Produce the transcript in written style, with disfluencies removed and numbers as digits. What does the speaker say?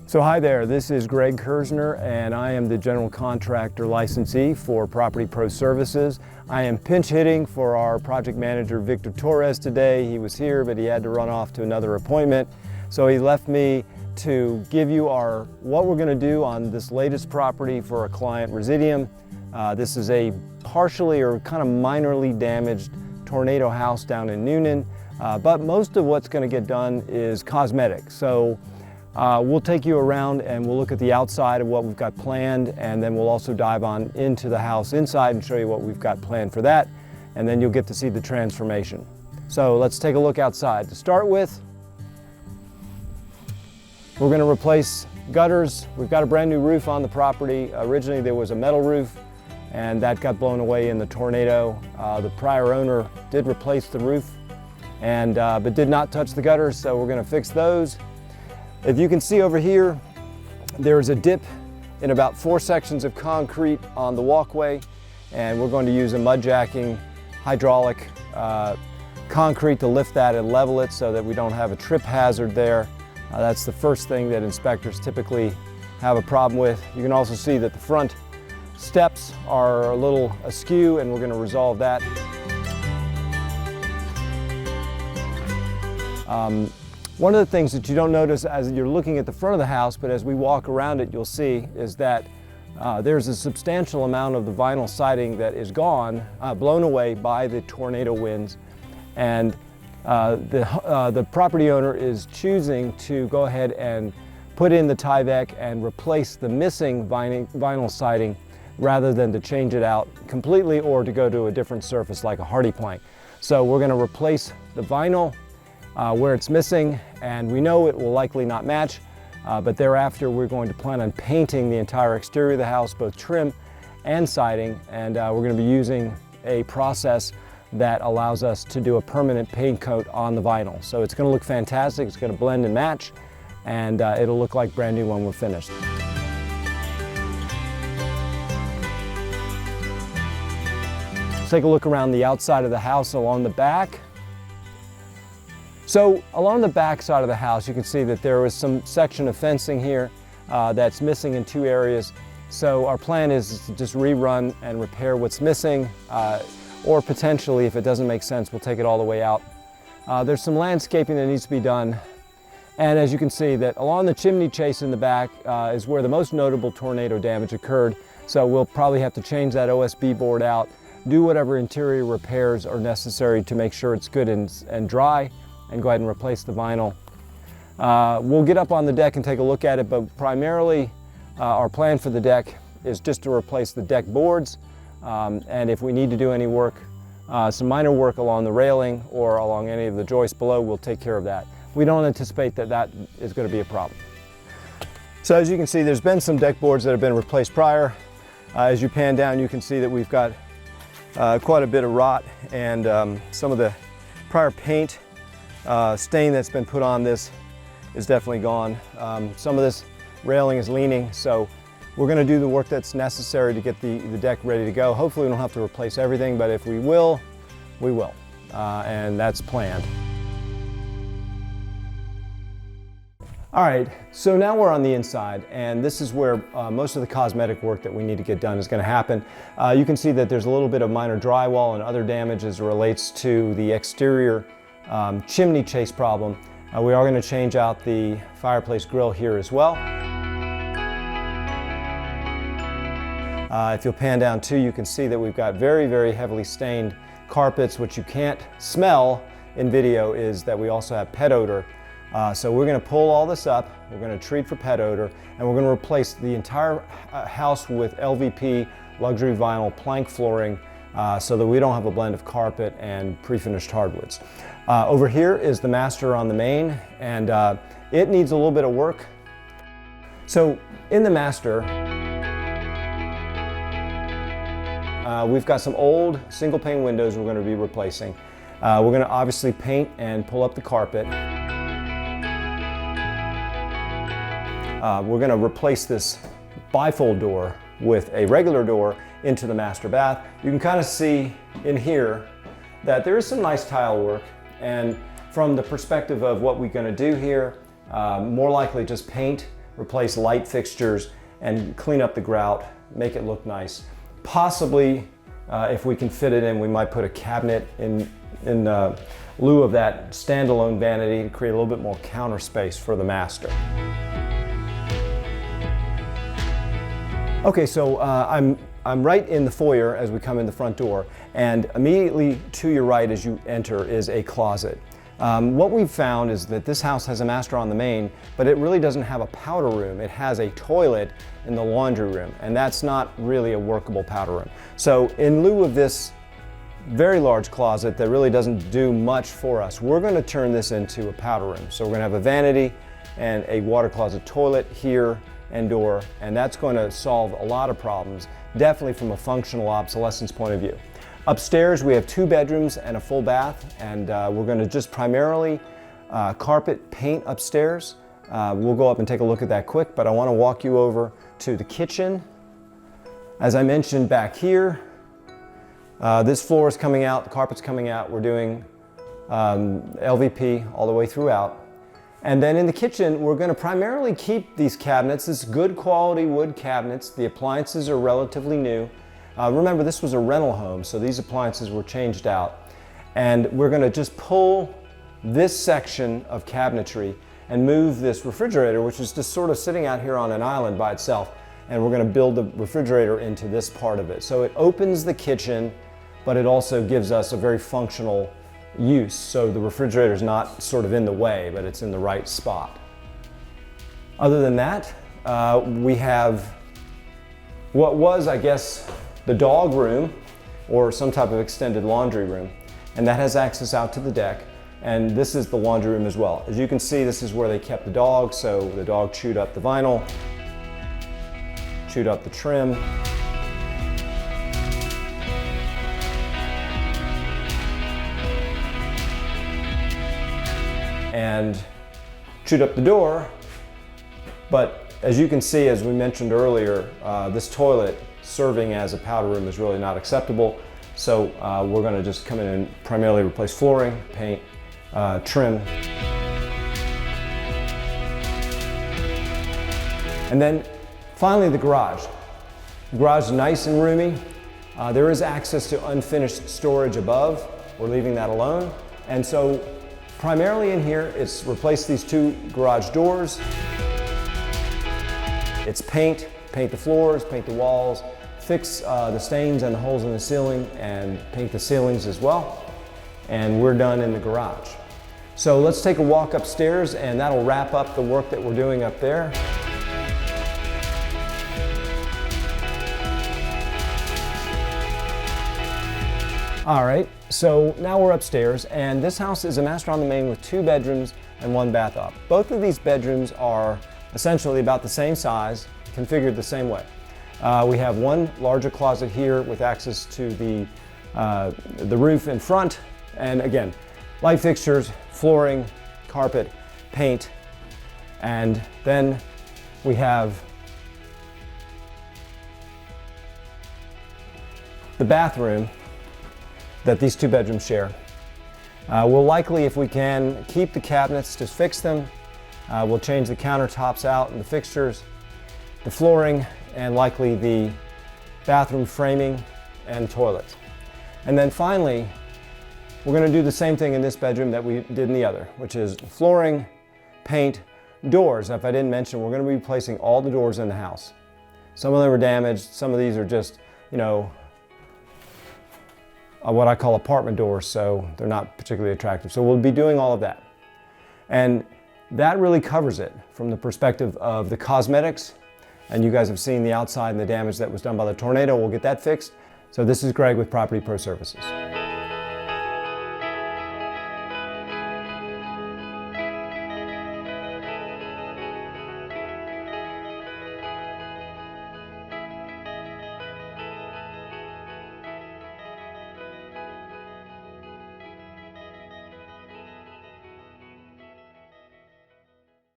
So hi there, this is Greg Kersner and I am the general contractor licensee for Property Pro Services. I am pinch hitting for our project manager Victor Torres today. He was here but he had to run off to another appointment. So he left me to give you what we're going to do on this latest property for a client, Residium. This is a partially or kind of minorly damaged tornado house down in Newnan, but most of what's going to get done is cosmetic. So we'll take you around and we'll look at the outside of what we've got planned, and then we'll also dive on into the house inside and show you what we've got planned for that, and then you'll get to see the transformation. So let's take a look outside. To start with, we're going to replace gutters. We've got a brand new roof on the property. Originally there was a metal roof and that got blown away in the tornado. The prior owner did replace the roof but did not touch the gutters, so we're going to fix those. If you can see over here, there's a dip in about 4 sections of concrete on the walkway, and we're going to use a mud jacking hydraulic concrete to lift that and level it so that we don't have a trip hazard there. That's the first thing that inspectors typically have a problem with. You can also see that the front steps are a little askew, and we're going to resolve that. One of the things that you don't notice as you're looking at the front of the house, but as we walk around it, you'll see, is that there's a substantial amount of the vinyl siding that is gone, blown away by the tornado winds. And the property owner is choosing to go ahead and put in the Tyvek and replace the missing vinyl siding rather than to change it out completely or to go to a different surface like a hardy plank. So we're going to replace the vinyl where it's missing, and we know it will likely not match, but thereafter we're going to plan on painting the entire exterior of the house, both trim and siding, and we're going to be using a process that allows us to do a permanent paint coat on the vinyl. So it's going to look fantastic, it's going to blend and match, and it'll look like brand new when we're finished. Let's take a look around the outside of the house along the back. So along the back side of the house, you can see that there is some section of fencing here that's missing in 2 areas. So our plan is to just rerun and repair what's missing, or potentially, if it doesn't make sense, we'll take it all the way out. There's some landscaping that needs to be done. And as you can see, that along the chimney chase in the back is where the most notable tornado damage occurred. So we'll probably have to change that OSB board out, do whatever interior repairs are necessary to make sure it's good and dry, and go ahead and replace the vinyl. We'll get up on the deck and take a look at it, but primarily our plan for the deck is just to replace the deck boards, and if we need to do any work, some minor work along the railing or along any of the joists below, we'll take care of that. We don't anticipate that that is going to be a problem. So as you can see, there's been some deck boards that have been replaced prior. As you pan down, you can see that we've got quite a bit of rot, and some of the prior paint stain that's been put on this is definitely gone. Some of this railing is leaning, so we're going to do the work that's necessary to get the deck ready to go. Hopefully we don't have to replace everything, but if we will, we will. And that's planned. All right, so now we're on the inside, and this is where most of the cosmetic work that we need to get done is going to happen. You can see that there's a little bit of minor drywall and other damage as it relates to the exterior chimney chase problem. We are going to change out the fireplace grill here as well. If you'll pan down too, you can see that we've got very, very heavily stained carpets. What you can't smell in video is that we also have pet odor. So we're going to pull all this up, we're going to treat for pet odor, and we're going to replace the entire house with LVP luxury vinyl plank flooring so that we don't have a blend of carpet and pre-finished hardwoods. Over here is the master on the main, and it needs a little bit of work. So in the master, we've got some old single pane windows we're going to be replacing. We're going to obviously paint and pull up the carpet. We're going to replace this bifold door with a regular door into the master bath. You can kind of see in here that there is some nice tile work, and from the perspective of what we're going to do here, more likely just paint replace light fixtures, and clean up the grout, make it look nice. Possibly, if we can fit it in, we might put a cabinet in lieu of that standalone vanity to create a little bit more counter space for the master. Okay, so I'm right in the foyer as we come in the front door, and immediately to your right as you enter is a closet. What we've found is that this house has a master on the main, but it really doesn't have a powder room. It has a toilet in the laundry room, and that's not really a workable powder room. So in lieu of this very large closet that really doesn't do much for us, we're going to turn this into a powder room. So we're going to have a vanity and a water closet toilet here and door, and that's going to solve a lot of problems, definitely from a functional obsolescence point of view. Upstairs we have 2 bedrooms and a full bath, and we're going to just primarily carpet paint upstairs. We'll go up and take a look at that quick, but I want to walk you over to the kitchen. As I mentioned back here, this floor is coming out, the carpet's coming out. We're doing LVP all the way throughout. And then in the kitchen, we're going to primarily keep these cabinets. This is good quality wood cabinets. The appliances are relatively new. Remember, this was a rental home, so these appliances were changed out. And we're going to just pull this section of cabinetry and move this refrigerator, which is just sort of sitting out here on an island by itself. And we're going to build the refrigerator into this part of it. So it opens the kitchen, but it also gives us a very functional use. So the refrigerator is not sort of in the way, but it's in the right spot. Other than that, we have what was, I guess, the dog room or some type of extended laundry room, and that has access out to the deck. And this is the laundry room as well. As you can see, this is where they kept the dog, so the dog chewed up the vinyl, chewed up the trim. And chewed up the door, but as you can see, as we mentioned earlier, this toilet serving as a powder room is really not acceptable. So we're going to just come in and primarily replace flooring, paint, trim. And then finally the garage. The garage is nice and roomy. There is access to unfinished storage above. We're leaving that alone. And so primarily in here, it's replace these 2 garage doors. It's paint the floors, paint the walls, fix the stains and the holes in the ceiling, and paint the ceilings as well. And we're done in the garage. So let's take a walk upstairs, and that'll wrap up the work that we're doing up there. All right, so now we're upstairs, and this house is a master on the main with 2 bedrooms and 1 bath up. Both of these bedrooms are essentially about the same size, configured the same way. We have 1 larger closet here with access to the roof in front, and again, light fixtures, flooring, carpet, paint, and then we have the bathroom that these 2 bedrooms share. We'll likely, if we can, keep the cabinets to fix them. We'll change the countertops out and the fixtures, the flooring, and likely the bathroom framing and toilets. And then finally, we're going to do the same thing in this bedroom that we did in the other, which is flooring, paint, doors. Now, if I didn't mention, we're going to be replacing all the doors in the house. Some of them are damaged, some of these are just, you know, what I call apartment doors, so they're not particularly attractive. So we'll be doing all of that. And that really covers it from the perspective of the cosmetics. And you guys have seen the outside and the damage that was done by the tornado. We'll get that fixed. So this is Greg with Property Pro Services.